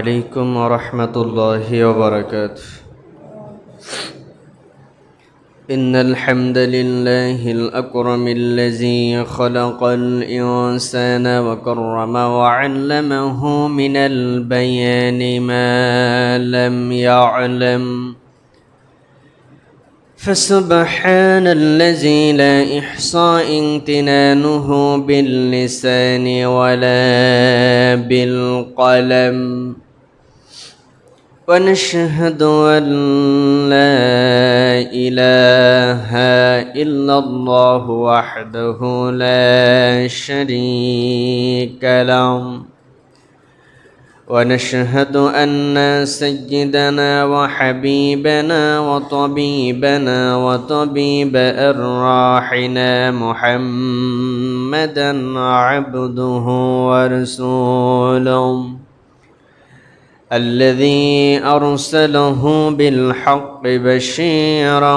عليكم ورحمة الله وبركاته. إن الحمد لله الأكرم الذي خلق الإنسان وكرم وعلمه من البيان ما لم يعلم، فسبحان الذي لا إحصاء امتنانه باللسان ولا بالقلم، ونشهد أن لا إله إلا الله وحده لا شريك له، ونشهد أن سيدنا وحبيبنا وطبيبنا وطبيب أرواحنا محمدا عبده ورسوله الذي أرسله بالحق بشيرا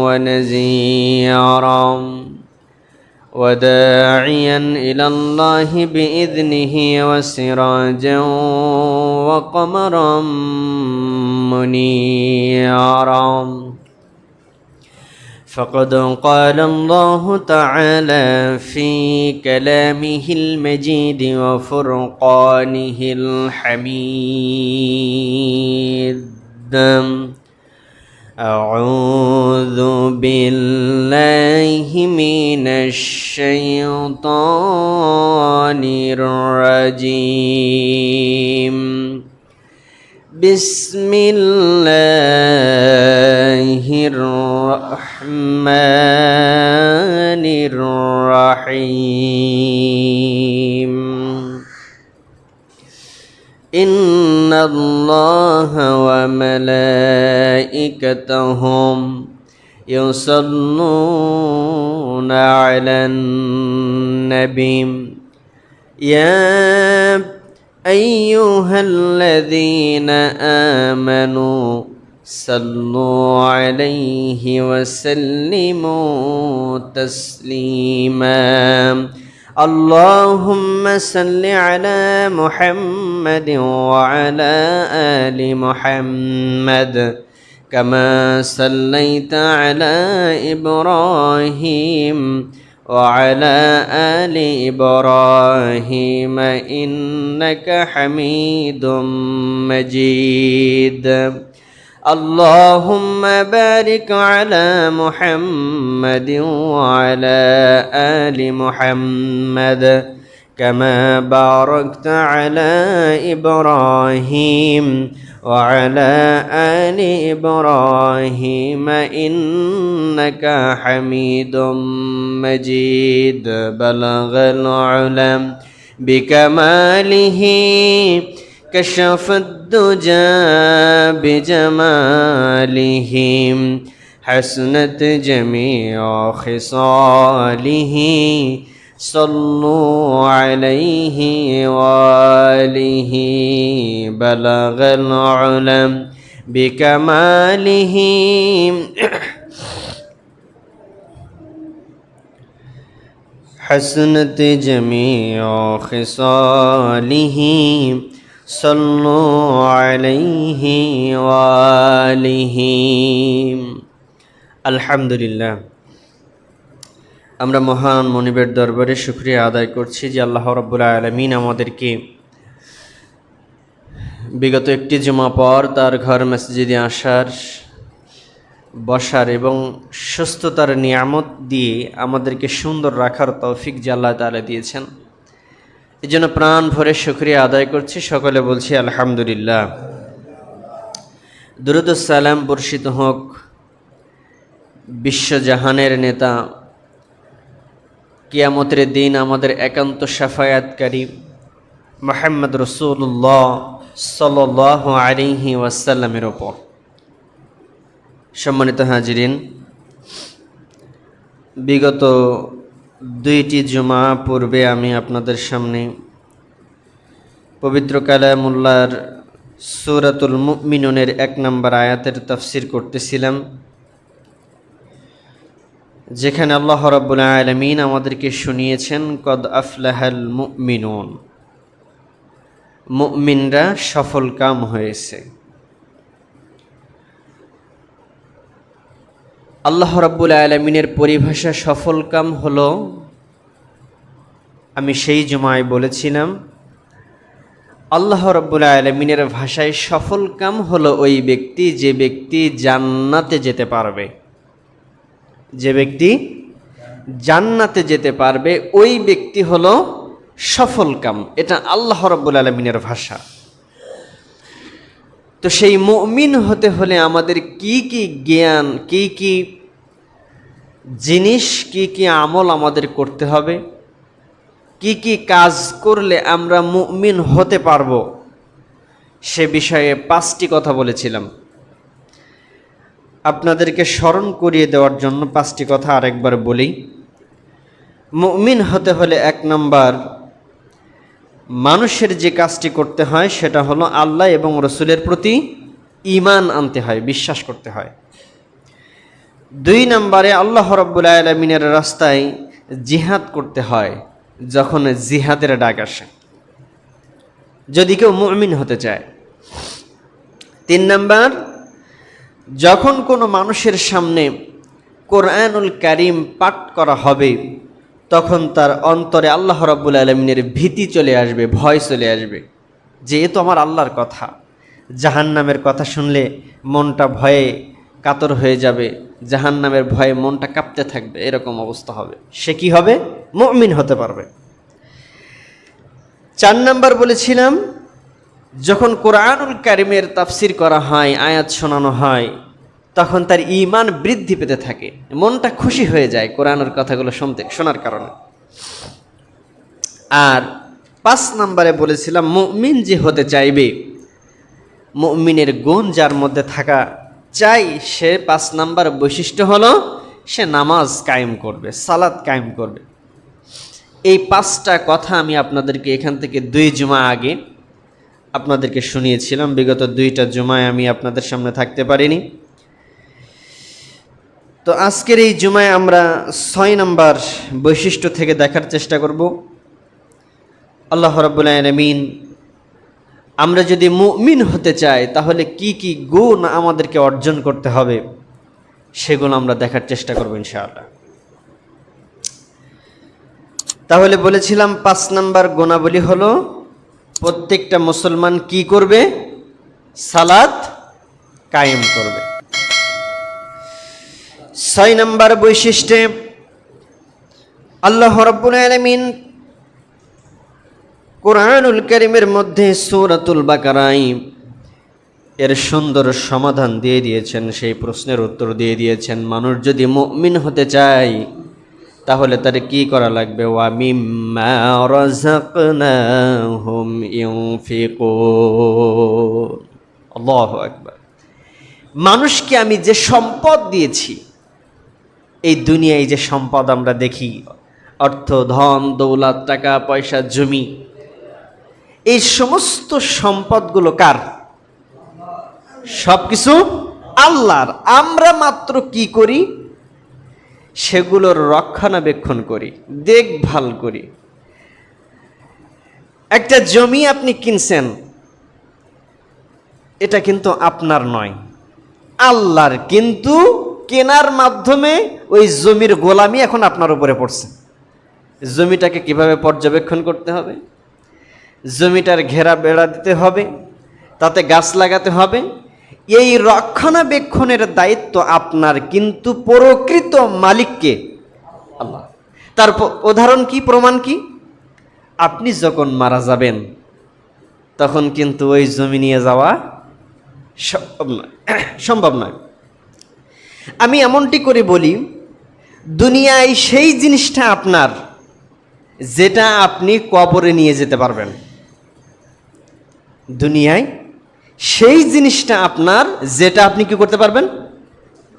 ونذيرا وداعيا إلى الله بإذنه وسراجا وقمرا منيرا. فقد قال الله تعالى في كلامه المجيد وفرقانه الحميد: أعوذ بالله من الشيطان الرجيم. بسم الله الرحمن الرحيم. إن الله وملائكته يصلون على النبي يا أيها الذين آمنوا صلوا عليه وسلموا تسليما. اللهم صل على محمد وعلى آل محمد كما صليت على إبراهيم وعلى آل إبراهيم إنك حميد مجيد. اللهم بارك على محمد وعلى آل محمد كما باركت على إبراهيم وعلى آل إبراهيم إنك حميد مجيد. بلغ العلم بكماله كشف الدجى بجماله حسنت جميع خصاله صلوا عليه وآله. بلغ العلم بكماله حسنت جميع خصاله صلوا عليه وآله. আলহামদুলিল্লাহ, আমরা মহান মনিবের দরবারে শুকরিয়া আদায় করছি যে আল্লাহ রাব্বুল আলামিন আমাদেরকে বিগত একটি জুমা পর তার ঘর মসজিদে আসার, বসার এবং সুস্থতার নিয়ামত দিয়ে আমাদেরকে সুন্দর রাখার তৌফিক যে আল্লাহ তাআলা দিয়েছেন, এই জন্য প্রাণ ভরে শুকরিয়া আদায় করছি। সকলে বলছি আলহামদুলিল্লাহ। দুরূদ ও সালাম বর্ষিত হোক বিশ্বজাহানের নেতা, কিয়ামতের দিন আমাদের একান্ত শাফায়াতকারী মুহাম্মদ রাসূলুল্লাহ সাল্লাল্লাহু আলাইহি ওয়াসাল্লামের ওপর। সম্মানিত হাজিরিন, বিগত দুইটি জুমা পূর্বে আমি আপনাদের সামনে পবিত্র কালামুল্লাহর সূরাতুল মুমিনুনের 1 নম্বর আয়াতের তাফসীর করতেছিলাম, যেখানে আল্লাহ রাব্বুল আলামিন আমাদেরকে শুনিয়েছেন কদ আফলাহাল মুমিনুন, মুমিনরা সফলকাম হয়েছে। আল্লাহ রাব্বুল আলামিনের পরিভাষা সফলকাম হলো, আমি সেই জুমায় বলেছিলাম, আল্লাহ রাব্বুল আলামিনের ভাষায় সফলকাম হলো ওই ব্যক্তি যে ব্যক্তি জান্নাতে যেতে পারবে। যে ব্যক্তি জান্নাতে যেতে পারবে ওই ব্যক্তি হলো সফলকাম। এটা আল্লাহ রাব্বুল আলামিনের ভাষা। তো সেই মুমিন হতে হলে আমাদের কি কি জ্ঞান, কি কি জিনিস, কি কি আমল আমাদের করতে হবে, কি কি কাজ করলে আমরা মুমিন হতে পারবো, সে বিষয়ে 5টি কথা বলেছিলাম। আপনাদেরকে স্মরণ করিয়ে দেওয়ার জন্য 5টি কথা আরেকবার বলি। মুমিন হতে হলে 1 নম্বর, মানুষের যে কাজটি করতে হয় সেটা হলো আল্লাহ এবং রসুলের প্রতি ঈমান আনতে হয়, বিশ্বাস করতে হয়। 2 নম্বরে আল্লাহ রাব্বুল আলামিনের রাস্তায় জিহাদ করতে হয় যখন জিহাদের ডাক আসে, যদি কেউ মুমিন হতে চায়। 3 নম্বর, যখন কোনো মানুষের সামনে কোরআনুল কারীম পাঠ করা হবে তখন তার অন্তরে আল্লাহ রাব্বুল আলামিনের ভীতি চলে আসবে, ভয় চলে আসবে, যে এ তো আমার আল্লাহর কথা। জাহান্নামের কথা শুনলে মনটা ভয়ে কাতর হয়ে যাবে, জাহান্নামের ভয়ে মনটা কাঁপতে থাকবে, এরকম অবস্থা হবে। সে কি হবে? মুমিন হতে পারবে। 4 নম্বর বলেছিলাম, যখন কোরআনুল কারীমের তাফসির করা হয়, আয়াত শোনানো হয়, তখন তার ঈমান বৃদ্ধি পেতে থাকে, মনটা খুশি হয়ে যায় কোরআনের কথাগুলো শোনার কারণে। আর 5 নম্বরে বলেছিলাম, মুমিন যে হতে চাইবে, মুমিনের গুণ যার মধ্যে থাকা চাই, সে 5 নম্বর বৈশিষ্ট্য হলো সে নামাজ কায়েম করবে, সালাত কায়েম করবে। এই 5টা কথা আমি আপনাদেরকে এখান থেকে 2 জুমা আগে আপনাদেরকে শুনিয়েছিলাম। বিগত 2টা জুমায় আমি আপনাদের সামনে থাকতে পারিনি। তো আজকের এই জুমায় আমরা 6 নম্বর বৈশিষ্ট্য থেকে দেখার চেষ্টা করব। আল্লাহ রাব্বুল আলামিন, আমরা যদি মুমিন হতে চাই তাহলে কি কি গুণ আমাদেরকে অর্জন করতে হবে সেগুলো আমরা দেখার চেষ্টা করব ইনশাআল্লাহ। তাহলে বলেছিলাম 5 নম্বর গুণাবলী হলো প্রত্যেকটা মুসলমান কি করবে? সালাত কায়েম করবে। 6 নম্বর বৈশিষ্ট্যে আল্লাহ রাব্বুল আলামিন কোরআনুল কারীমের মধ্যে সূরাতুল বাকারায় এর সুন্দর সমাধান দিয়ে দিয়েছেন, সেই প্রশ্নের উত্তর দিয়ে দিয়েছেন। মানুষ যদি মুমিন হতে চায় তাহলে তার কি করা লাগবে? ওয়া মিম্মা রাযাকনাহুম ইউনফিকুন। আল্লাহু আকবার। মানুষকে আমি যে সম্পদ দিয়েছি, এই দুনিয়ায় যে সম্পদ আমরা দেখি, অর্থ, ধন, দৌলত, টাকা পয়সা, জমি, এই সমস্ত সম্পদগুলো কার? সবকিছু আল্লাহর। আমরা মাত্র কি করি? সেগুলোর রক্ষণাবেক্ষণ করি, দেখভাল করি। একটা জমি আপনি কিনছেন, এটা কিন্তু আপনার নয়, আল্লাহর। কিন্তু কেনার মাধ্যমে ওই জমির গোলামি এখন আপনার উপরে পড়ছে। জমিটাকে কিভাবে পর্যবেক্ষণ করতে হবে, জমিটার ঘেরা বেড়া দিতে হবে, তাতে গাছ লাগাতে হবে, এই রক্ষণাবেক্ষণের দায়িত্ব আপনার। কিন্তু প্রকৃত মালিককে আল্লাহ। তার উদাহরণ কি, প্রমাণ কি? আপনি যখন মারা যাবেন তখন কিন্তু ওই জমি নিয়ে যাওয়া সম্ভব নয়। আমি এমনটি করে বলি, দুনিয়ায় সেই জিনিসটা আপনার যেটা আপনি কবরে নিয়ে যেতে পারবেন। দুনিয়ায় সেই জিনিসটা আপনার যেটা আপনি কি করতে পারবেন?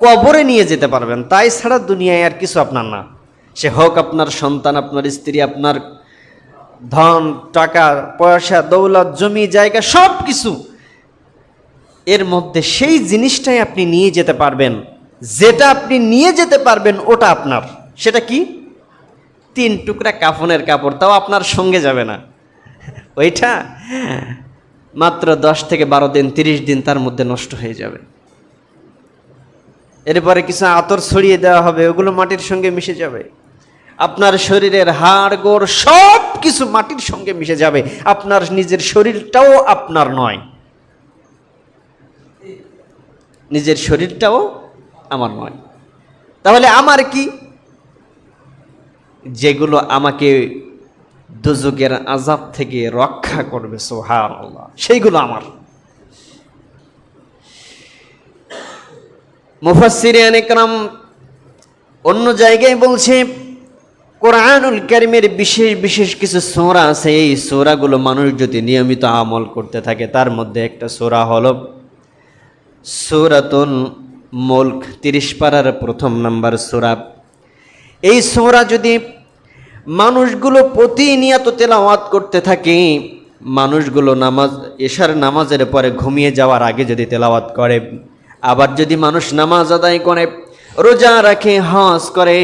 কবরে নিয়ে যেতে পারবেন। তাই ছাড়া দুনিয়ায় আর কিছু আপনার না। সে হোক আপনার সন্তান, আপনার স্ত্রী, আপনার ধন, টাকা পয়সা, দৌলত, জমি জায়গা, সব কিছু। এর মধ্যে সেই জিনিসটাই আপনি নিয়ে যেতে পারবেন, যেটা আপনি নিয়ে যেতে পারবেন ওটা আপনার। সেটা কি? 3 টুকরা কাফনের কাপড়, তাও আপনার সঙ্গে যাবে না। ওইটা মাত্র 10 থেকে 12 দিন 30 দিন তার মধ্যে নষ্ট হয়ে যাবে। এরপরে কিছু আতর ছড়িয়ে দেওয়া হবে, ওগুলো মাটির সঙ্গে মিশে যাবে। আপনার শরীরের হাড় গোড় সব কিছু মাটির সঙ্গে মিশে যাবে। আপনার নিজের শরীরটাও আপনার নয়, নিজের শরীরটাও আমার নয়। তাহলে আমার কি? যেগুলো আমাকে দুজকের আযাব থেকে রক্ষা করবে, সুবহানাল্লাহ, সেইগুলো আমার। মুফাসসিরিনে কেরাম অন্য জায়গায় বলছে, কোরআনুল কারীমের বিশেষ বিশেষ কিছু সূরা আছে, এই সূরাগুলো মানুষ যদি নিয়মিত আমল করতে থাকে, তার মধ্যে একটা সূরা হলো সূরাতুল মুলক, 30 পারার 1 নম্বর সূরা। এই সূরা যদি মানুষগুলো প্রতিনিয়ত তেলাওয়াত করতে থাকে, মানুষগুলো এশার নামাজের পরে ঘুমিয়ে যাওয়ার আগে যদি তেলাওয়াত করে, আবার যদি মানুষ নামাজ আদায় করে, রোজা রাখে, হজ করে,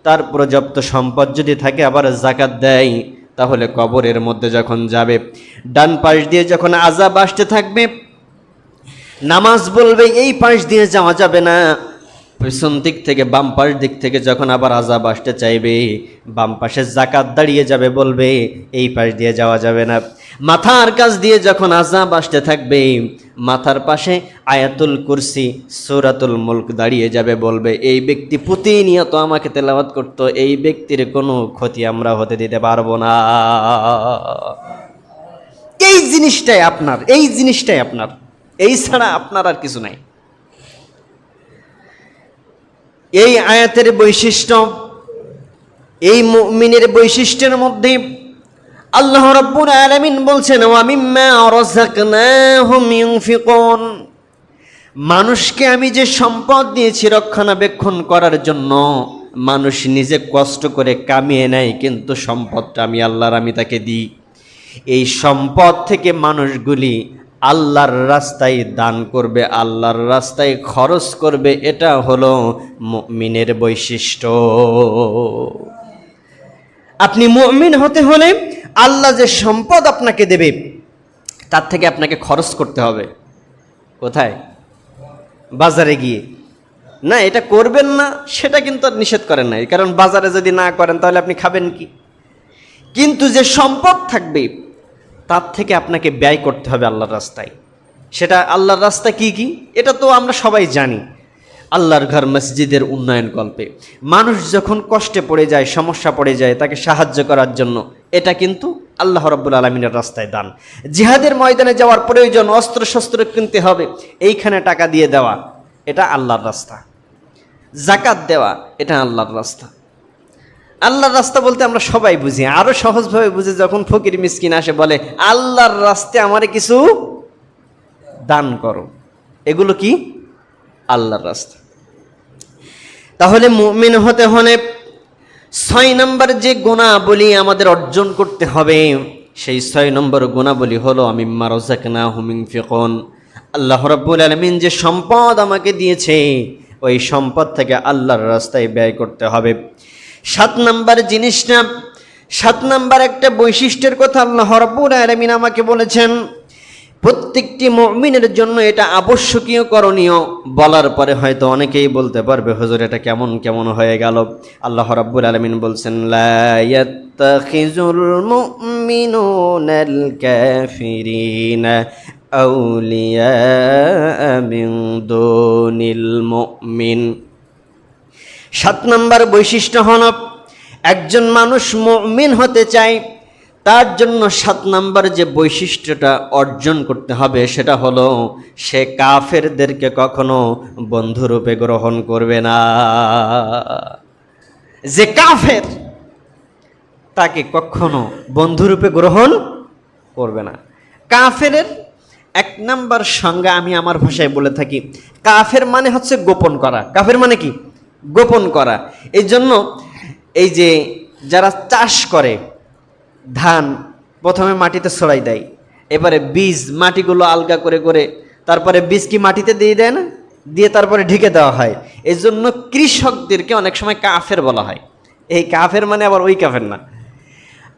তার পর্যাপ্ত সম্পদ যদি থাকে, আবার যাকাত দেয়, তাহলে কবরের মধ্যে যখন যাবে, ডান পাশ দিয়ে যখন আযাব আসতে থাকবে, নামাজ বলবে এই পাশ দিয়ে যাওয়া যাবে না, পিছন দিক থেকে বাম পাশ দিক থেকে যখন আবার আযাব আসতে চাইবে, বাম পাশে যাকাত দাঁড়িয়ে যাবে, বলবে এই পাশ দিয়ে যাওয়া যাবে না। মাথার কাছ দিয়ে যখন আযাব আসতে থাকবে, মাথার পাশে আয়াতুল কুরসি সূরাতুল মুলক দাঁড়িয়ে যাবে, বলবে এই ব্যক্তি প্রতিনিয়ত আমাকে তেলাওয়াত করতো, এই ব্যক্তির কোনো ক্ষতি আমরা হতে দিতে পারবো না। এই জিনিসটাই আপনার, এই জিনিসটাই আপনার, এই ছাড়া আপনার আর কিছু নাই। এই আয়াতের বৈশিষ্ট্য, এই মুমিনের বৈশিষ্ট্যের মধ্যে আল্লাহ রাব্বুল আলামিন বলছেন, ওয়া মিম্মা রাযাকনাহুম ইউনফিকুন, মানুষকে আমি যে সম্পদ দিয়েছি রক্ষণাবেক্ষণ করার জন্য, মানুষ নিজে কষ্ট করে কামিয়ে নেয়, কিন্তু সম্পদটা আমি তাকে দিই। এই সম্পদ থেকে মানুষগুলি আল্লাহর রাস্তায় দান করবে, আল্লাহর রাস্তায় খরচ করবে, এটা হলো মুমিনের বৈশিষ্ট্য। আপনি মুমিন হতে হলে আল্লাহ যে সম্পদ আপনাকে দেবে, তার থেকে আপনাকে খরচ করতে হবে। কোথায়? বাজারে গিয়ে। না, এটা করবেন না সেটা কিন্তু আর নিষেধ করেন নাই, কারণ বাজারে যদি না করেন তাহলে আপনি খাবেন কি? কিন্তু যে সম্পদ থাকবে তার থেকে আপনাকে ব্যয় করতে হবে আল্লাহর রাস্তায়। সেটা আল্লাহর রাস্তা কি কি এটা তো আমরা সবাই জানি। আল্লাহর ঘর মসজিদের উন্নয়ন কল্পে মানুষ যখন কষ্টে পড়ে যায়, সমস্যা পড়ে যায়, তাকে সাহায্য করার জন্য, এটা কিন্তু আল্লাহ রাব্বুল আলামিনের রাস্তায় দান। জিহাদের ময়দানে যাওয়ার প্রয়োজন, অস্ত্র শস্ত্র কিনতে হবে, এইখানে টাকা দিয়ে দেওয়া, এটা আল্লাহর রাস্তা। যাকাত দেওয়া, এটা আল্লাহর রাস্তা। আল্লাহর রাস্তা বলতে আমরা সবাই বুঝি, আরো সহজভাবে বুঝি যখন ফকির মিসকিন আসে বলে আল্লাহর রাস্তায় আমারে কিছু দান করো, এগুলো কি? আল্লাহর রাস্তা। তাহলে মুমিন হতে হলে 6 নম্বর যে গুণাবলী আমাদের অর্জন করতে হবে, সেই 6 নম্বর গুণাবলী হলো মিম্মা রাযাকনাহুম ইউনফিকুন। আল্লাহ রাব্বুল আলামিন যে সম্পদ আমাকে দিয়েছে, ওই সম্পদ থেকে আল্লাহর রাস্তায় ব্যয় করতে হবে। 7 নম্বর জিনিসটা, 7 নম্বর একটা বৈশিষ্ট্যের কথা আল্লাহ রাব্বুল আলামিন আমাকে বলেছেন, প্রত্যেকটি মুমিনের জন্য এটা আবশ্যকীয়, করণীয়। বলার পরে হয়তো অনেকেই বলতে পারবে হুজুর এটা কেমন কেমন হয়ে গেল। আল্লাহ রাব্বুল আলামিন বলছেন, লা ইয়াত্তাখিজুল মুমিনুনাল কাফিরিনা আউলিয়া মিন দুনিল মুমিন। 7 নম্বর বৈশিষ্ট্য হল, একজন মানুষ মুমিন হতে চায়, তার জন্য 7 নম্বর যে বৈশিষ্ট্যটা অর্জন করতে হবে, সেটা হলো সে কাফেরদেরকে কখনো বন্ধুরূপে গ্রহণ করবে না। যে কাফের, তাকে কখনো বন্ধুরূপে গ্রহণ করবে না। কাফেরের 1 নম্বর সংজ্ঞা আমি আমার ভাষায় বলে থাকি, কাফের মানে হচ্ছে গোপন করা। কাফের মানে কি? গোপন করা। এই জন্য এই যে যারা চাষ করে, ধান প্রথমে মাটিতে ছড়াই দেয়, এবারে বীজ মাটিগুলো আলগা করে করে তারপরে বীজ কি মাটিতে দিয়ে দেয় না, দিয়ে তারপরে ঢেকে দেওয়া হয়। এই জন্য কৃষকদেরকে অনেক সময় কাফের বলা হয়। এই কাফের মানে আবার ওই কাফের না,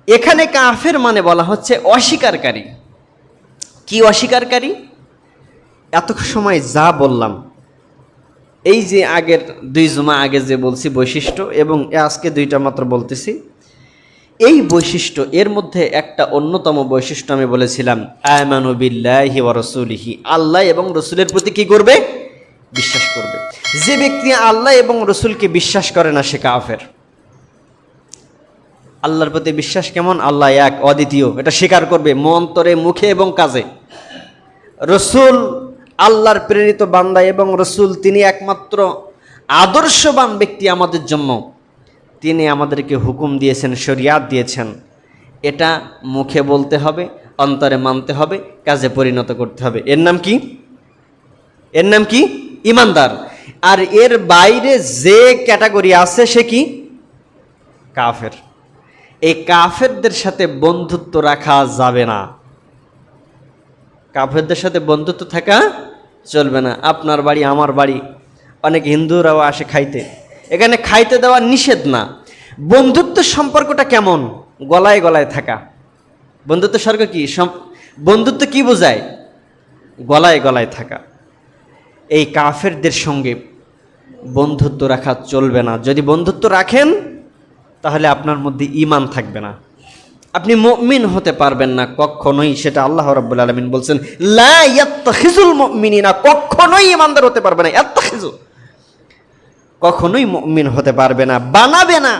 এখানে কাফের মানে বলা হচ্ছে অস্বীকারী। কি অস্বীকারী? এত সময় যা বললাম, এই যে আগের 2 জুমা আগে যে বলছি বৈশিষ্ট্য, এবং আজকে 2টা মাত্র বলতেছি, এই বৈশিষ্ট্য, এর মধ্যে একটা অন্যতম বৈশিষ্ট্য আমি বলেছিলাম, আমানু বিল্লাহি ওয়া রাসূলিহি, আল্লাহ এবং রসুলের প্রতি কি করবে? বিশ্বাস করবে। যে ব্যক্তি আল্লাহ এবং রসুলকে বিশ্বাস করে না সে কাফের। আল্লাহর প্রতি বিশ্বাস কেমন? আল্লাহ এক, অদ্বিতীয়, এটা স্বীকার করবে অন্তরে, মুখে এবং কাজে। রসুল আল্লাহর প্রেরিত বান্দা এবং রসুল তিনি একমাত্র আদর্শবান ব্যক্তি আমাদের জন্য। তিনি আমাদেরকে হুকুম দিয়েছেন, শরিয়াত দিয়েছেন, এটা মুখে বলতে হবে, অন্তরে মানতে হবে, কাজে পরিণত করতে হবে। এর নাম কি? এর নাম কি? ইমানদার। আর এর বাইরে যে ক্যাটাগরি আছে সে কি? কাফের। এই কাফেরদের সাথে বন্ধুত্ব রাখা যাবে না। কাফেরদের সাথে বন্ধুত্ব থাকা চলবে না। আপনার বাড়ি, আমার বাড়ি, অনেক হিন্দুরাও আসে খাইতে, এখানে খাইতে দেওয়া নিষেধ না। বন্ধুত্বের সম্পর্কটা কেমন? গলায় গলায় থাকা। বন্ধুত্বের সম্পর্ক কি? বন্ধুত্ব কি বোঝায়? গলায় গলায় থাকা। এই কাফেরদের সঙ্গে বন্ধুত্ব রাখা চলবে না। যদি বন্ধুত্ব রাখেন তাহলে আপনার মধ্যে ঈমান থাকবে না, আপনি মুমিন হতে পারবেন না কখনোই। সেটা আল্লাহ রাব্বুল আলামিন বলছেন, লা ইয়াত্তাখিজুল মুমিনিনা, কখনোই ঈমানদার হতে পারবে না। ইয়াত্তাখিজু, কখনোই মুমিন হতে পারবে না, বানাবে না।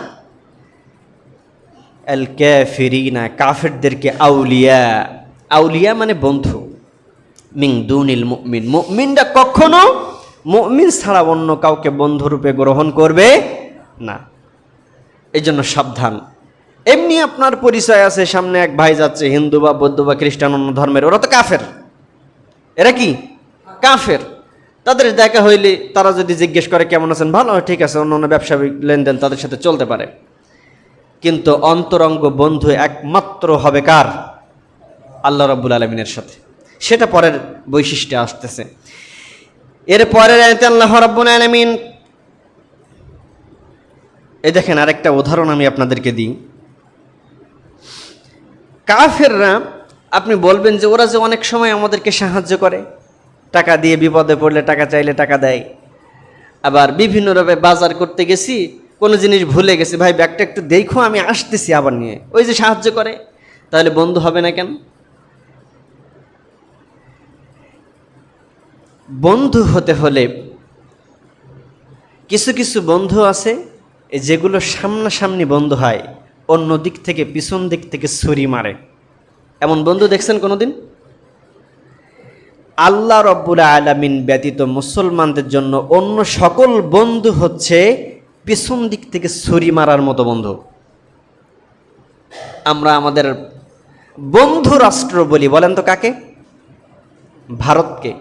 আল কাফিরিনা, কাফেরদেরকে আউলিয়া, আউলিয়া মানে বন্ধু, মিন দুনিল মুমিন, মুমিনরা কখনো মুমিন ছাড়া অন্য কাউকে বন্ধুরূপে গ্রহণ করবে না। এই জন্য সাবধান। এমনি আপনার পরিচয় আছে, সামনে এক ভাই যাচ্ছে, হিন্দু বা বৌদ্ধ বা খ্রিস্টান, অন্য ধর্মের, ওরা তো কাফের। এরা কি? কাফের। তাদের দেখা হইলে তারা যদি জিজ্ঞেস করে কেমন আছেন, ভালো, ঠিক আছে, অন্য অন্য ব্যবসায়িক লেনদেন তাদের সাথে চলতে পারে। কিন্তু অন্তরঙ্গ বন্ধু একমাত্র হবে কার? আল্লাহ রাব্বুল আলামিনের সাথে। সেটা পরের বৈশিষ্ট্যে আসতেছে। এর পরের আয়াতে আল্লাহ রাব্বুল আলামিন, এই দেখেন আরেকটা উদাহরণ আমি আপনাদেরকে দিই। কাফেররা, আপনি বলবেন যে ওরা যে অনেক সময় আমাদেরকে সাহায্য করে, টাকা দিয়ে, বিপদে পড়লে টাকা চাইলে টাকা দেয়। আবার বিভিন্নভাবে বাজার করতে গেছি, কোনো জিনিস ভুলে গেছি, ভাই ব্যাগটা একটু দেখো, আমি আসতেছি আবার নিয়ে, ওই যে সাহায্য করে। তাহলে বন্ধু হবে না কেন? বন্ধু হতে হলে কিছু কিছু বন্ধু আছে যেগুলো সামনাসামনি বন্ধু হয়, অন্য দিক থেকে, পিছন দিক থেকে ছুরি মারে। এমন বন্ধু দেখছেন কোনোদিন? আল্লাহ রাব্বুল আলামিন ব্যতীত মুসলমানদের জন্য অন্য সকল বন্ধু হচ্ছে পিছন দিক থেকে ছুরি মারার মতো বন্ধু। আমরা আমাদের বন্ধু রাষ্ট্র বলি, বলেন তো কাকে? ভারতকে।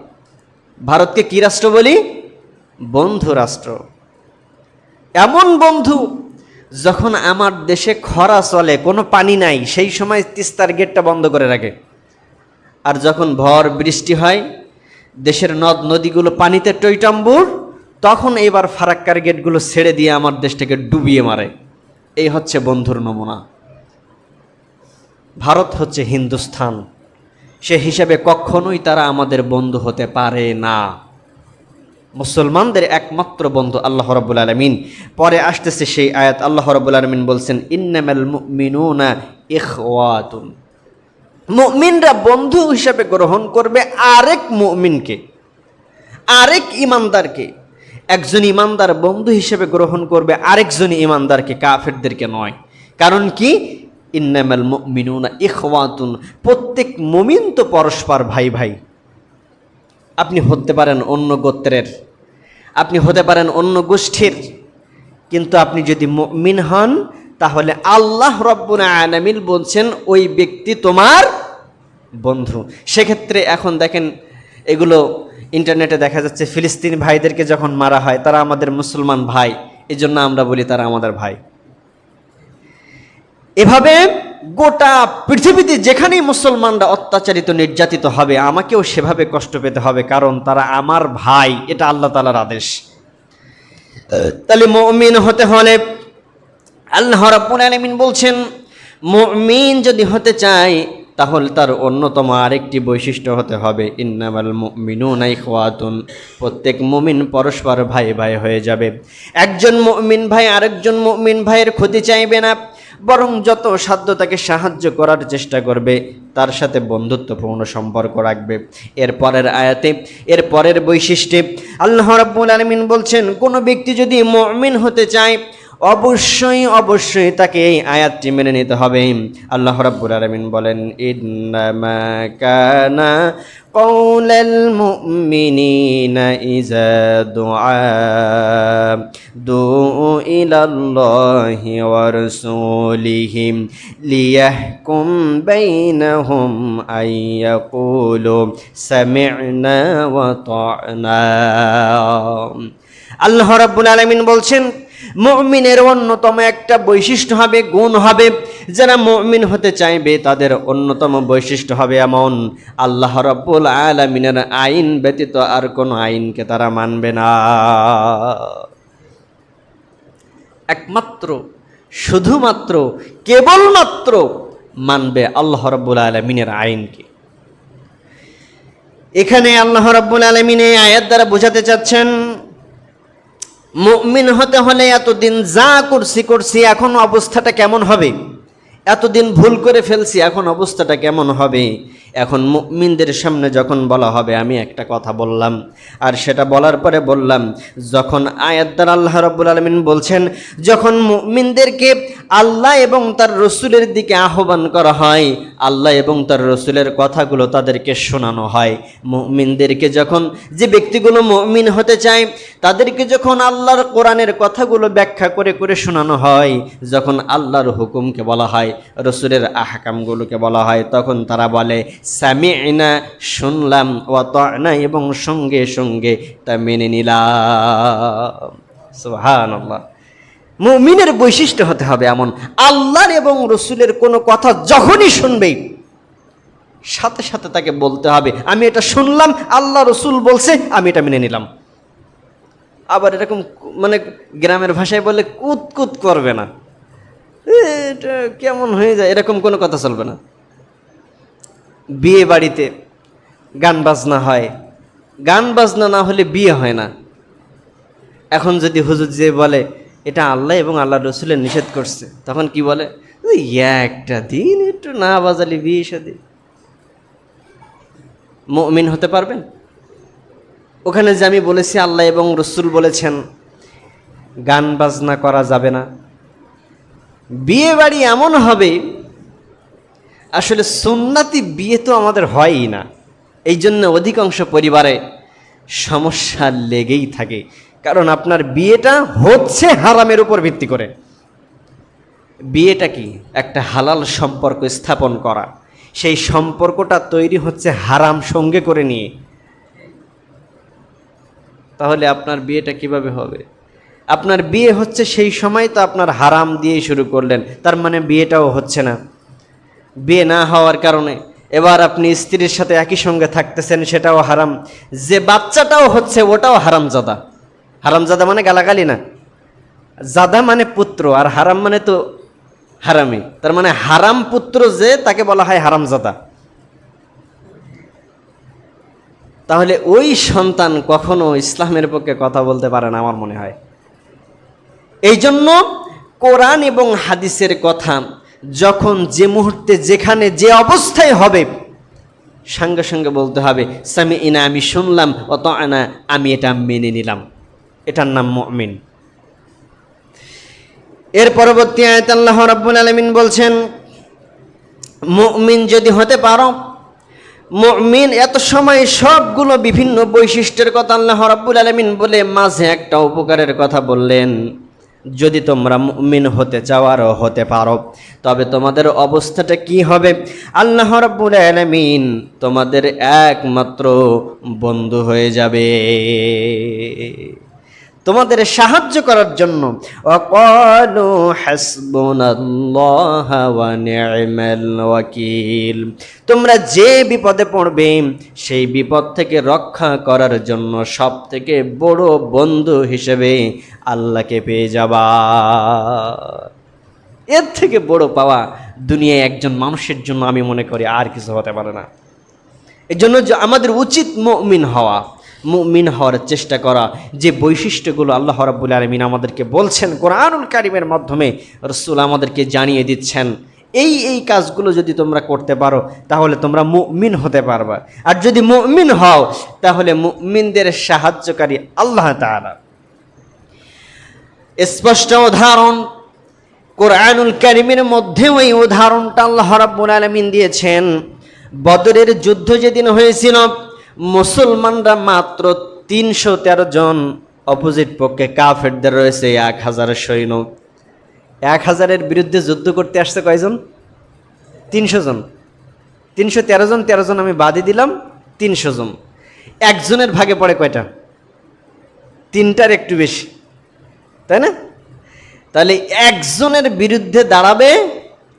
ভারতকে কি রাষ্ট্র বলি? বন্ধু রাষ্ট্র। এমন বন্ধু, যখন আমার দেশে খরা চলে, কোনো পানি নাই, সেই সময় তিস্তার গেটটা বন্ধ করে রাখে। আর যখন ভর বৃষ্টি হয়, দেশের নদ নদীগুলো পানিতে টইটম্বুর, তখন এবার ফারাক্কার গেটগুলো ছেড়ে দিয়ে আমার দেশটাকে ডুবিয়ে মারে। এই হচ্ছে বন্ধুর নমুনা। ভারত হচ্ছে হিন্দুস্থান, সে হিসাবে কখনোই তারা আমাদের বন্ধু হতে পারে না। মুসলমানদের একমাত্র বন্ধু আল্লাহ রাব্বুল আলামিন। পরে আসতেছে সেই আয়াত, আল্লাহ রাব্বুল আলামিন বলছেন, ইন্নামাল মুমিনুনা ইখওয়াতুন, মুমিনরা বন্ধু হিসাবে গ্রহণ করবে আরেক মুমিনকে, আরেক ইমানদারকে। একজন ইমানদার বন্ধু হিসেবে গ্রহণ করবে আরেকজন ইমানদারকে, কাফেরদেরকে নয়। কারণ কি? ইন্নামাল মুমিনুনা ইখওয়াতুন, প্রত্যেক মুমিন তো পরস্পর ভাই ভাই। আপনি হতে পারেন অন্য গোত্রের, আপনি হতে পারেন অন্য গোষ্ঠীর, কিন্তু আপনি যদি মুমিন হন তাহলে আল্লাহ রাব্বুল আলামিন বলছেন ওই ব্যক্তি তোমার বন্ধু। সেক্ষেত্রে এখন দেখেন, এগুলো ইন্টারনেটে দেখা যাচ্ছে, ফিলিস্তিনি ভাইদেরকে যখন মারা হয়, তারা আমাদের মুসলমান ভাই, এই জন্য আমরা বলি তারা আমাদের ভাই। এভাবে গোটা পৃথিবীতে যেখানেই মুসলমানরা অত্যাচারিত, নির্যাতিত হবে, আমাকেও সেভাবে কষ্ট পেতে হবে, কারণ তারা আমার ভাই। এটা আল্লাহ তাআলার আদেশ। তাহলে মুমিন হতে হলে আল্লাহ রাব্বুল আলামিন বলছেন, মুমিন যদি হতে চায় তাহলে তার অন্যতম আরেকটি বৈশিষ্ট্য হতে হবে ইন্নামাল মুমিনুনা ইখওয়াতুন, প্রত্যেক মুমিন পরস্পর ভাই ভাই হয়ে যাবে। একজন মুমিন ভাই আরেকজন মুমিন ভাইয়ের ক্ষতি চাইবে না, বরং যত সাধ্য তাকে সাহায্য করার চেষ্টা করবে, তার সাথে বন্ধুত্বপূর্ণ সম্পর্ক রাখবে। এরপরের আয়াতে, এর পরের বৈশিষ্ট্যে আল্লাহ রাব্বুল আলামিন বলছেন, কোনো ব্যক্তি যদি মুমিন হতে চায় অবশ্যই তাকে এই আয়াতটি মেনে নিতে হবে। আল্লাহ রাব্বুল আলামিন বলেন, ইন্নামা কানা কওলাল মুমিনিনা ইযা দুআ ইলাল্লাহি ওয়া রাসূলিহি লিয়াহকুম বাইনাহুম আইয়াকুলু সামি'না ওয়া তা'না। আল্লাহ রাব্বুল আলামিন বলছেন, মুমিনের অন্যতম একটা বৈশিষ্ট্য হবে, গুণ হবে, যারা মুমিন হতে চাইবে তাদের অন্যতম বৈশিষ্ট্য হবে এমন, আল্লাহ রাব্বুল আলামিনের আইন ব্যতীত আর কোনো আইনকে তারা মানবে না। একমাত্র, শুধুমাত্র, কেবলমাত্র মানবে আল্লাহ রাব্বুল আলামিনের আইনকে। এখানে আল্লাহ রাব্বুল আলামিন এই আয়াত দ্বারা বোঝাতে চাচ্ছেন, মুমিন হতে হলে এতদিন যা করছি এখন অবস্থাটা কেমন হবে, এতদিন ভুল করে ফেলছি এখন অবস্থাটা কেমন হবে। এখন মুমিনদের সামনে যখন বলা হবে, আমি একটা কথা বললাম আর সেটা বলার পরে বললাম, যখন আয়াত দ্বারা আল্লাহ রাব্বুল আলামিন বলছেন, যখন মুমিনদেরকে আল্লাহ এবং তার রসুলের দিকে আহ্বান করা হয়, আল্লাহ এবং তার রসুলের কথাগুলো তাদেরকে শোনানো হয়, মুমিনদেরকে যখন, যে ব্যক্তিগুলো মুমিন হতে চায় তাদেরকে যখন আল্লাহর কোরআনের কথাগুলো ব্যাখ্যা করে করে শোনানো হয়, যখন আল্লাহর হুকুমকে বলা হয়, রসুলের আহকামগুলোকে বলা হয়, তখন তারা বলে সামি'না, শুনলাম, ওয়া তা'না, এবং সঙ্গে সঙ্গে তা মেনে নিলাম। সুবহানাল্লাহ। মুমিনের বৈশিষ্ট্য হতে হবে এমন, আল্লাহর এবং রসুলের কোনো কথা যখনই শুনবে সাথে সাথে তাকে বলতে হবে, আমি এটা শুনলাম, আল্লাহ রসুল বলছে, আমি এটা মেনে নিলাম। আবার এরকম মানে গ্রামের ভাষায় বলে কুত করবে না, এটা কেমন হয়ে যায়, এরকম কোনো কথা চলবে না। বিয়ে বাড়িতে গান বাজনা হয়, গান বাজনা না হলে বিয়ে হয় না। এখন যদি হুজুর যে বলে এটা আল্লাহ এবং আল্লাহ রসুলের নিষেধ করছে, তখন কি বলে, একটা দিন একটু না বাজালি বিয়ে শাদী। মুমিন হতে পারবেন? ওখানে যে আমি বলেছি আল্লাহ এবং রসুল বলেছেন গান বাজনা করা যাবে না, বিয়ে বাড়ি এমন হবে, আসলে সুন্নাতি বিয়ে তো আমাদের হয়ই না, এই জন্য অধিকাংশ পরিবারে সমস্যা লেগেই থাকে। কারণ আপনার বিয়েটা হচ্ছে হারামের উপর ভিত্তি করে। বিয়েটা কি? একটা হালাল সম্পর্ক স্থাপন করা, সেই সম্পর্কটা তৈরি হচ্ছে হারাম সঙ্গে করে নিয়ে, তাহলে আপনার বিয়েটা কিভাবে হবে? আপনার বিয়ে হচ্ছে সেই সময় তো আপনার হারাম দিয়ে শুরু করলেন, তার মানে বিয়েটাও হচ্ছে না। বিয়ে না হওয়ার কারণে এবার আপনি স্ত্রীর সাথে একই সঙ্গে থাকতেছেন, সেটাও হারাম। যে বাচ্চাটাও হচ্ছে ওটাও হারামজাদা। হারামজাদা মানে গালাগালি না, জাদা মানে পুত্র, আর হারাম মানে তো হারামি, তার মানে হারাম পুত্র যে, তাকে বলা হয় হারামজাদা। তাহলে ওই সন্তান কখনো ইসলামের পক্ষে কথা বলতে পারে না আমার মনে হয়। এই জন্য কোরআন এবং হাদিসের কথা যখন যে মুহূর্তে যেখানে যে অবস্থায় হবে, সঙ্গে সঙ্গে বলতে হবে সামি'না, আমি শুনলাম, ওয়া তা'না, আমি এটা মেনে নিলাম। এটার নাম মুমিন। এর পরবর্তী আয়াতে আল্লাহ রাব্বুল আলামিন বলছেন, মুমিন যদি হতে পারো, মুমিন, এত সময় সবগুলো বিভিন্ন বৈশিষ্ট্যের কথা আল্লাহ রাব্বুল আলামিন বলে মাঝে একটা উপকারের কথা বললেন, যদি তোমরা মুমিন হতে চাও আর হতে পারো, তবে তোমাদের অবস্থাটা কি হবে? আল্লাহ রাব্বুল আলামিন তোমাদের একমাত্র বন্ধু হয়ে যাবে, তোমাদের সাহায্য করার জন্য। ওয়াকালু হাসবুনাল্লাহু ওয়া নি'মাল ওয়াকিল, তোমরা যে বিপদে পড়বে সেই বিপদ থেকে রক্ষা করার জন্য সব থেকে বড় বন্ধু হিসেবে আল্লাহকে পেয়ে যাবা। এর থেকে বড় পাওয়া দুনিয়ায় একজন মানুষের জন্য আমি মনে করি আর কিছু হতে পারে না। এই জন্য আমাদের উচিত মুমিন হওয়া, মুমিন হওয়ার চেষ্টা করা। যে বৈশিষ্ট্যগুলো আল্লাহ রাব্বুল আলামিন আমাদেরকে বলছেন কোরআনুল কারীমের মাধ্যমে, রাসূল আমাদেরকে জানিয়ে দিচ্ছেন, এই কাজগুলো যদি তোমরা করতে পারো তাহলে তোমরা মুমিন হতে পারবা। আর যদি মুমিন হও তাহলে মুমিনদের সাহায্যকারী আল্লাহ তাআলা। স্পষ্ট উদাহরণ কোরআনুল কারীমের মধ্যেও এই উদাহরণটা আল্লাহ রাব্বুল আলামিন দিয়েছেন। বদরের যুদ্ধ যেদিন হয়েছিল, মুসলমানরা মাত্র 313 জন, অপোজিট পক্ষে কাফেরদের রয়েছে 1000 সৈন্য। 1000-এর বিরুদ্ধে যুদ্ধ করতে আসছে কয়জন? 300 জন। 313 জন, 13 জন আমি বাদই দিলাম, 300 জন। একজনের ভাগে পড়ে কয়টা? 3টার একটু বেশি, তাই না? তাহলে একজনের বিরুদ্ধে দাঁড়াবে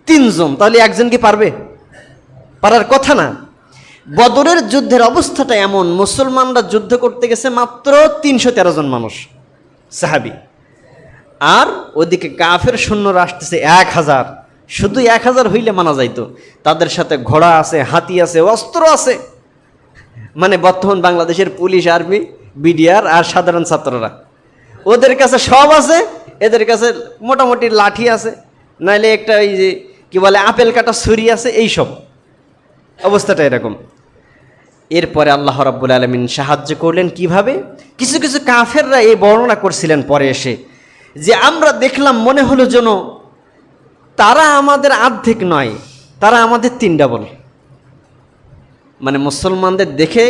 3 জন, তাহলে একজন কি পারবে? পারার কথা না। বদরের যুদ্ধের অবস্থাটা এমন, মুসলমানরা যুদ্ধ করতে গেছে মাত্র 313 জন মানুষ, সাহাবী, আর ওদিকে কাফের সৈন্যরা আসতেছে 1000। শুধু 1000 হইলে মানা যাইতো, তাদের সাথে ঘোড়া আছে, হাতি আছে, অস্ত্র আছে। মানে বর্তমান বাংলাদেশের পুলিশ, আর্মি, বিডিআর আর সাধারণ ছাত্ররা, ওদের কাছে সব আছে, এদের কাছে মোটামুটি লাঠি আছে, নাইলে একটা এই যে কি বলে আপেল কাটা ছুরি আছে, এইসব অবস্থাটা এরকম। এরপরে আল্লাহ রাব্বুল আলামিন সাহায্য করলেন কিভাবে? কিছু কিছু কাফেররা এই বর্ণনা করছিলেন পরে এসে, যে আমরা দেখলাম মনে হলো যেন তারা আমাদের অর্ধেক নয়, তারা আমাদের 3 ডাবল। মানে মুসলমানদের দেখে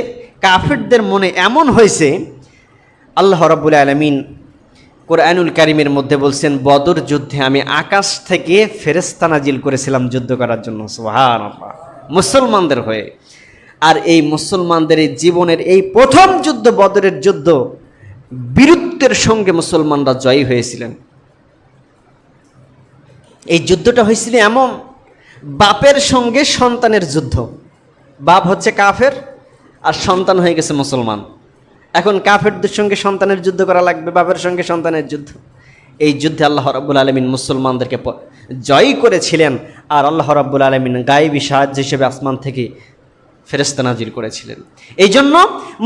কাফেরদের মনে এমন হয়েছে। আল্লাহ রাব্বুল আলামিন কোরআনুল কারীমের মধ্যে বলছেন, বদর যুদ্ধে আমি আকাশ থেকে ফেরেশতা নাজিল করেছিলাম যুদ্ধ করার জন্য, সুবহানাল্লাহ, মুসলমানদের হয়ে। আর এই মুসলমানদের এই জীবনের এই প্রথম যুদ্ধ, বদরের যুদ্ধ, বীরত্বের সঙ্গে মুসলমানরা জয়ী হয়েছিলেন। এই যুদ্ধটা হয়েছিল এমন, বাপের সঙ্গে সন্তানের যুদ্ধ। বাপ হচ্ছে কাফের আর সন্তান হয়ে গেছে মুসলমান। এখন কাফেরদের সঙ্গে সন্তানের যুদ্ধ করা লাগবে, বাপের সঙ্গে সন্তানের যুদ্ধ। এই যুদ্ধে আল্লাহ রাব্বুল আলামিন মুসলমানদেরকে জয়ী করেছিলেন। আর আল্লাহ রাব্বুল আলামিন গায়েবী সাহায্য হিসেবে আসমান থেকে ফেরেশতা নাজিল করেছিলেন। এই জন্য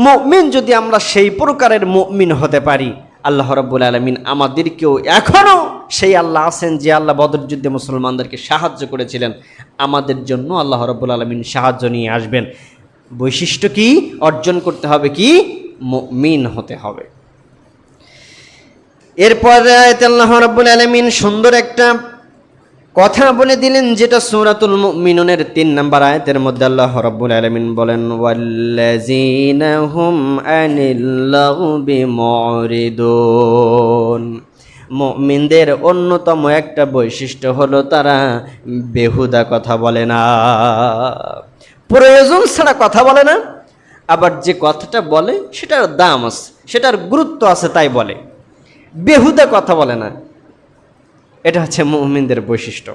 মুমিন যদি আমরা সেই প্রকারের মুমিন হতে পারি, আল্লাহ রাব্বুল আলামিন আমাদেরকেও, এখনও সেই আল্লাহ আছেন যে আল্লাহ বদর যুদ্ধে মুসলমানদেরকে সাহায্য করেছিলেন, আমাদের জন্য আল্লাহ রাব্বুল আলামিন সাহায্য নিয়ে আসবেন। বৈশিষ্ট্য কি অর্জন করতে হবে? কি? মুমিন হতে হবে। এরপরে আয়াতে আল্লাহ রাব্বুল আলামিন সুন্দর একটা কথা বলে দিলেন, যেটা সূরাতুল মুমিনুনের 3 নম্বর আয়াতের মধ্যে আল্লাহ রাব্বুল আলামিন বলেন, ওয়াল্লাযীনা হুম আনিল লাগবি মুরিদুন। মুমিনদের অন্যতম একটা বৈশিষ্ট্য হলো তারা বেহুদা কথা বলে না, প্রয়োজন ছাড়া কথা বলে না। আবার যে কথাটা বলে সেটার দাম আছে, সেটার গুরুত্ব আছে, তাই বলে। বেহুদা কথা বলে না, এটা হচ্ছে মুমিনদের বৈশিষ্ট্য।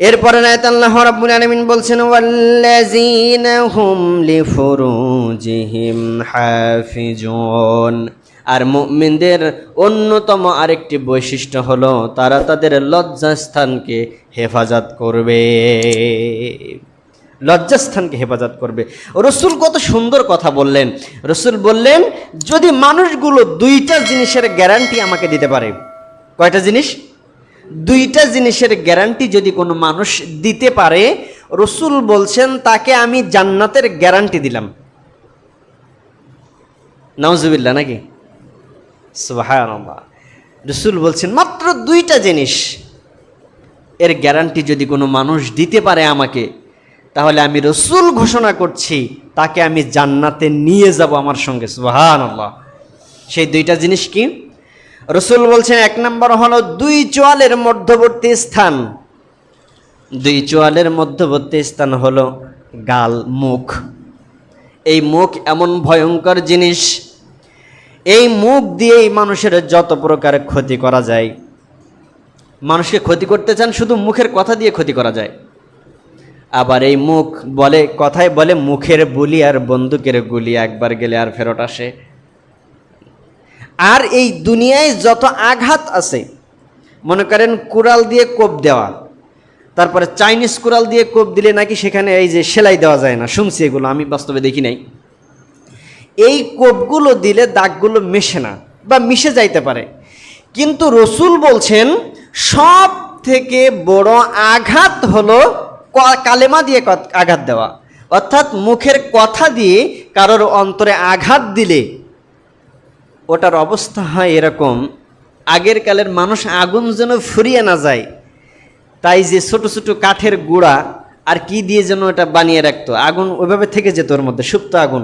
এরপরে আয়াতে আল্লাহ রাব্বুল আলামিন বলছেন, ওয়াল্লাযীনা হুম লিফুরুজিহিম হাফিজুন। আর মুমিনদের অন্যতম আরেকটি বৈশিষ্ট্য হলো তারা তাদের লজ্জাস্থানকে হেফাজত করবে, লজ্জাস্থানকে হেফাজত করবে। রাসূল কত সুন্দর কথা বললেন। রাসূল বললেন, যদি মানুষগুলো 2টা জিনিসের গ্যারান্টি আমাকে দিতে পারে। কয়টা জিনিস? 2টা জিনিসের গ্যারান্টি যদি কোনো মানুষ দিতে পারে, রাসূল বলছেন তাকে আমি জান্নাতের গ্যারান্টি দিলাম। নাউজুবিল্লাহ, নাকি? সুবহানাল্লাহ। রাসূল বলছেন মাত্র 2টা জিনিস এর গ্যারান্টি যদি কোনো মানুষ দিতে পারে আমাকে, তাহলে আমি রাসূল ঘোষণা করছি তাকে আমি জান্নাতে নিয়ে যাব আমার সঙ্গে। সুবহানাল্লাহ। সেই 2টা জিনিস কি? রাসূল বলছেন 1 নম্বর হলো 2 চোয়ালের মধ্যবর্তী স্থান। 2 চোয়ালের মধ্যবর্তী স্থান হলো গাল, মুখ। এই মুখ এমন ভয়ঙ্কর জিনিস, এই মুখ দিয়েই মানুষের যত প্রকার ক্ষতি করা যায়। মানুষকে ক্ষতি করতে চান, শুধু মুখের কথা দিয়ে ক্ষতি করা যায়। আবার এই মুখ বলে, কথায় বলে, মুখের বুলি আর বন্দুকের গুলি একবার গেলে আর ফেরত আসে। আর এই দুনিয়ায় যত আঘাত আছে, মনে করেন কুড়াল দিয়ে কোপ দেওয়া, তারপরে চাইনিজ কোরাল দিয়ে কোপ দিলে নাকি সেখানে এই যে সেলাই দেওয়া যায় না, শুনছি এগুলো, আমি বাস্তবে দেখি নাই। এই কোপগুলো দিলে দাগগুলো মেশে না বা মিশে যাইতে পারে, কিন্তু রসুল বলছেন সব থেকে বড় আঘাত হলো কালেমা দিয়ে আঘাত দেওয়া, অর্থাৎ মুখের কথা দিয়ে কারোর অন্তরে আঘাত দিলে ওটার অবস্থা হয় এরকম, আগের কালের মানুষ আগুন যেন ফুরিয়ে না যায়, তাই যে ছোট ছোট কাঠের গুঁড়া আর কি দিয়ে যেন এটা বানিয়ে রাখতো, আগুন ওইভাবে থেকে যেত ওর মধ্যে, সুপ্ত আগুন,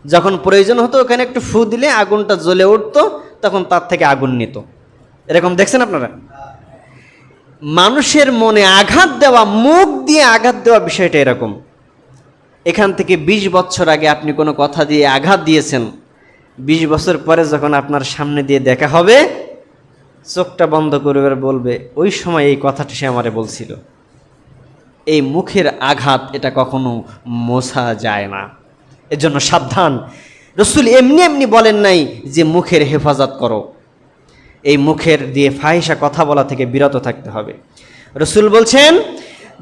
যখন প্রয়োজন হতো ওখানে একটু ফু দিলে আগুনটা জ্বলে উঠতো, তখন তার থেকে আগুন নিত। এরকম দেখছেন আপনারা? মানুষের মনে আঘাত দেওয়া, মুখ দিয়ে আঘাত দেওয়া বিষয়টা এরকম। এখান থেকে 20 বছর আগে আপনি কোনো কথা দিয়ে আঘাত দিয়েছেন, 20 বছর পরে যখন আপনার সামনে দিয়ে দেখা হবে, চোখটা বন্ধ করবে আর বলবে ওই সময় এই কথাটা সে আমারে বলছিল। এই মুখের আঘাত এটা কখনো মোছা যায় না, এজন্য সাবধান। রসুল এমনি এমনি বলেন নাই যে মুখের হেফাজত করো, এই মুখের দিয়ে ফাহিশা কথা বলা থেকে বিরত থাকতে হবে। রসুল বলছেন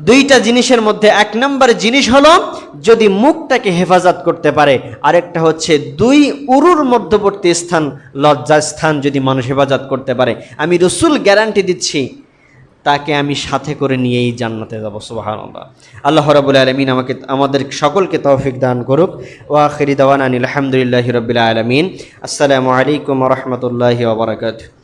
দুইটা জিনিসের মধ্যে 1 নম্বর জিনিস হলো যদি মুখটাকে হেফাজত করতে পারে, আরেকটা হচ্ছে 2 উরুর মধ্যবর্তী স্থান, লজ্জা স্থান যদি মানুষ হেফাজত করতে পারে, আমি রসুল গ্যারান্টি দিচ্ছি তাকে আমি সাথে করে নিয়েই জান্নাতে যাব। সুবহানাল্লাহ। আল্লাহ রাব্বুল আলামিন আমাদের সকলকে তৌফিক দান করুক। ওয়া আখিরি দাওয়ানা আলহামদুলিল্লাহি রাব্বিল আলামিন। আসসালামু আলাইকুম ওয়া রাহমাতুল্লাহি ওয়া বারাকাতুহু।